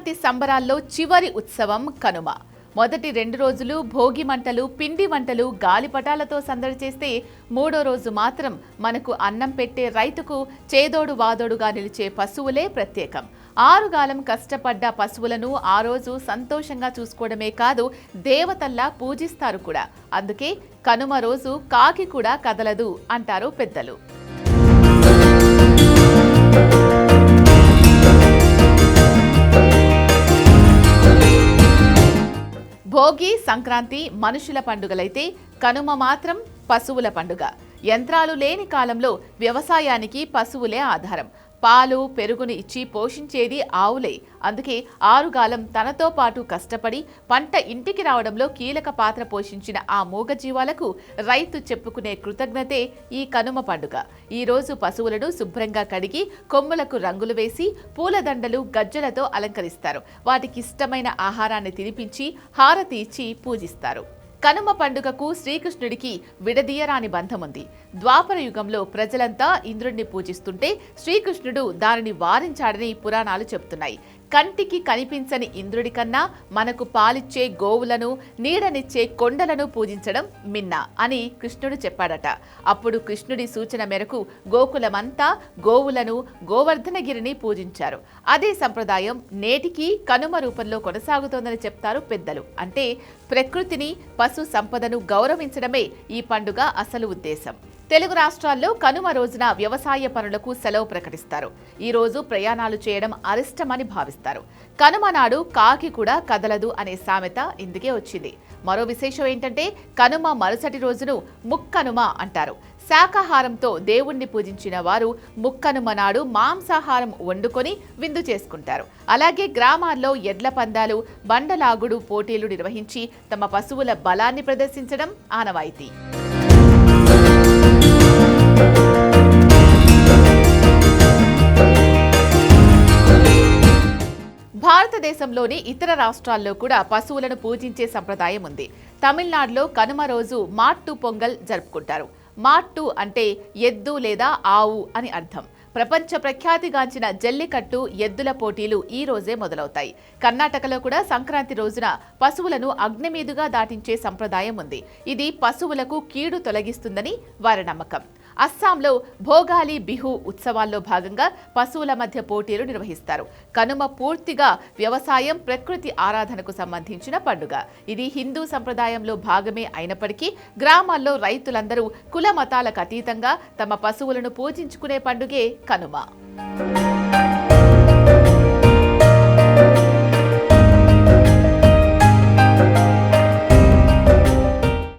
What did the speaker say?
సంక్రాంతి సంబరాల్లో చివరి ఉత్సవం కనుమ. మొదటి 2 రోజులు భోగి మంటలు, పిండి వంటలు, గాలిపటాలతో సందడి చేస్తే మూడో రోజు మాత్రం మనకు అన్నం పెట్టే రైతుకు చేదోడు వాదోడుగా నిలిచే పశువులే ప్రత్యేకం. ఆరుగాలం కష్టపడ్డ పశువులను ఆ రోజు సంతోషంగా చూసుకోవడమే కాదు, దేవతల్లా పూజిస్తారు కూడా. అందుకే కనుమ రోజు కాకి కూడా కదలదు అంటారు పెద్దలు. భోగి, సంక్రాంతి మనుషుల పండుగలైతే కనుమ మాత్రం పశువుల పండుగ. యంత్రాలు లేని కాలంలో వ్యవసాయానికి పశువులే ఆధారం. పాలు, పెరుగుని ఇచ్చి పోషించేది ఆవులే. అందుకే ఆరుగాలం తనతో పాటు కష్టపడి పంట ఇంటికి రావడంలో కీలక పాత్ర పోషించిన ఆ మూగజీవాలకు రైతు చెప్పుకునే కృతజ్ఞతే ఈ కనుమ పండుగ. ఈ రోజు పశువులను శుభ్రంగా కడిగి కొమ్ములకు రంగులు వేసి పూలదండలు, గజ్జలతో అలంకరిస్తారు. వాటికి ఇష్టమైన ఆహారాన్ని తినిపించి హారతి ఇచ్చి పూజిస్తారు. కనుమ పండుగకు శ్రీకృష్ణుడికి విడదీయరాని బంధం ఉంది. ద్వాపర యుగంలో ప్రజలంతా ఇంద్రుడిని పూజిస్తుంటే శ్రీకృష్ణుడు దానిని వారించాడని పురాణాలు చెబుతున్నాయి. కంటికి కనిపించని ఇంద్రుడి కన్నా మనకు పాలిచ్చే గోవులను, నీడనిచ్చే కొండలను పూజించడం మిన్న అని కృష్ణుడు చెప్పాడట. అప్పుడు కృష్ణుడి సూచన మేరకు గోకులమంతా గోవులను, గోవర్ధనగిరిని పూజించారు. అదే సంప్రదాయం నేటికి కనుమ రూపంలో కొనసాగుతోందని చెప్తారు పెద్దలు. అంటే ప్రకృతిని, పశు సంపదను గౌరవించడమే ఈ పండుగ అసలు ఉద్దేశం. తెలుగు రాష్ట్రాల్లో కనుమ రోజున వ్యవసాయ పనులకు సెలవు ప్రకటిస్తారు. ఈ రోజు ప్రయాణాలు చేయడం అరిష్టమని భావిస్తారు. కనుమ నాడు కాకి కూడా కదలదు అనే సామెత ఇందుకే వచ్చింది. మరో విశేషం ఏంటంటే కనుమ మరుసటి రోజును ముక్కనుమ అంటారు. శాకాహారంతో దేవుణ్ణి పూజించిన వారు ముక్కనుమ నాడు మాంసాహారం వండుకొని విందు చేసుకుంటారు. అలాగే గ్రామాల్లో ఎడ్ల పందాలు, బండలాగుడు పోటీలు నిర్వహించి తమ పశువుల బలాన్ని ప్రదర్శించడం ఆనవాయితీ. భారతదేశంలోని ఇతర రాష్ట్రాల్లో కూడా పశువులను పూజించే సంప్రదాయం ఉంది. తమిళనాడులో కనుమ రోజు మాట్టు పొంగల్ జరుపుకుంటారు. మాట్టు అంటే ఎద్దు లేదా ఆవు అని అర్థం. ప్రపంచ ప్రఖ్యాతిగాంచిన జల్లికట్టు, ఎద్దుల పోటీలు ఈ రోజే మొదలవుతాయి. కర్ణాటకలో కూడా సంక్రాంతి రోజున పశువులను అగ్ని మీదుగా దాటించే సంప్రదాయం ఉంది. ఇది పశువులకు కీడు తొలగిస్తుందని వారి నమ్మకం. అస్సాంలో భోగాలి బిహు ఉత్సవాల్లో భాగంగా పశువుల మధ్య పోటీలు నిర్వహిస్తారు. కనుమ పూర్తిగా వ్యవసాయం, ప్రకృతి ఆరాధనకు సంబంధించిన పండుగ. ఇది హిందూ సంప్రదాయంలో భాగమే అయినప్పటికీ గ్రామాల్లో రైతులందరూ కుల మతాలకు అతీతంగా తమ పశువులను పూజించుకునే పండుగే కనుమ.